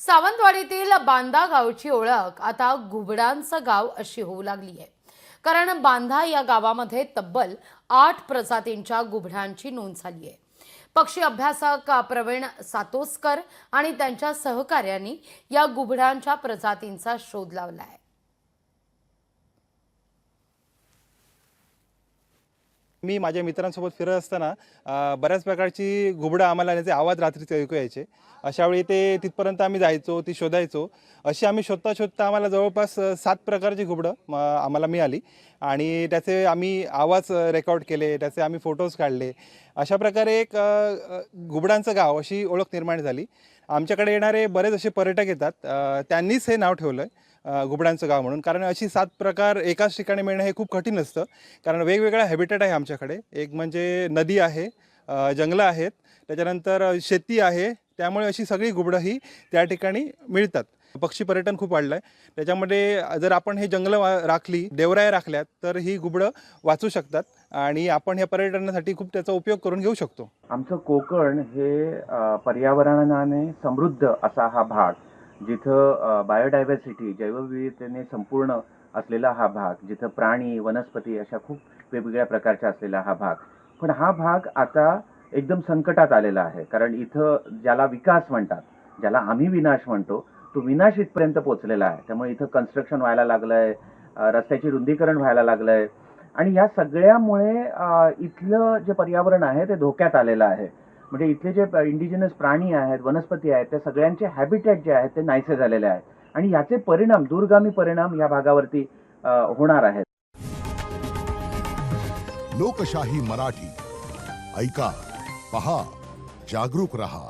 सावंतवाडीतील बांधा गावची ओळख आता घुबडांचं गाव अशी होऊ लागली आहे। कारण बांधा या गावामध्ये तब्बल 8 प्रजातींच्या घुबडांची नोंद झाली आहे। पक्षी अभ्यासक प्रवीण सातोस्कर आणि त्यांच्या सहकार्यांनी या घुबडांच्या प्रजातींचा शोध लावला आहे। मी माझ्या मित्रांसोबत फिरत असताना बऱ्याच प्रकारची घुबडं आम्हाला त्याचे आवाज रात्रीचे ऐकू यायचे। अशावेळी ते तिथपर्यंत आम्ही जायचो, ती शोधायचो। अशी आम्ही शोधता आम्हाला जवळपास 7 प्रकारची घुबडं आम्हाला मिळाली आणि त्याचे आम्ही आवाज रेकॉर्ड केले, त्याचे आम्ही फोटोज काढले। अशा प्रकारे एक घुबडांचं गाव अशी ओळख निर्माण झाली। आमच्याकडे येणारे बरेच असे पर्यटक येतात, त्यांनीच हे नाव ठेवलं घुबडांचं गाव म्हणून। कारण अशी 7 प्रकार एकाच ठिकाणी मिळणं हे खूप कठीण असतं, कारण वेगवेगळा हॅबिटेट आहे आमच्याकडे। एक म्हणजे नदी आहे, जंगलं आहेत, त्याच्यानंतर शेती आहे, त्यामुळे अशी सगळी घुबडं ही त्या ठिकाणी मिळतात। पक्षी पर्यटन खूप वाढलं आहे, त्याच्यामध्ये जर आपण हे जंगलं राखली, देवराया राखल्यात तर ही घुबडं वाचू शकतात आणि आपण ह्या पर्यटनासाठी खूप त्याचा उपयोग करून घेऊ शकतो। आमचं कोकण हे पर्यावरणाने समृद्ध असा हा भाग, जिथं बायोडायव्हर्सिटी जैवविविधतेने संपूर्ण असलेला हा भाग, जिथं प्राणी वनस्पती अशा खूप वेगवेगळ्या प्रकारच्या असलेला हा भाग। पण हा भाग आता एकदम संकटात आलेला आहे, कारण इथं ज्याला विकास म्हणतात, ज्याला आम्ही विनाश म्हणतो, तो विनाश इथपर्यंत पोहोचलेला आहे। त्यामुळे इथं कन्स्ट्रक्शन व्हायला लागलंय, रस्त्याची रुंदीकरण व्हायला लागलंय आणि या सगळ्यामुळे इथलं जे पर्यावरण आहे ते धोक्यात आलेलं आहे। म्हणजे इथले जे इंडिजिनस प्राणी आहेत, वनस्पती आहेत, त्या सगळ्यांचे हॅबिटेट जे आहेत ते नाहीसे झालेले आहेत आणि याचे परिणाम, दूरगामी परिणाम या भागावरती होणार आहेत। लोकशाही मराठी ऐका, पहा, जागरूक रहा।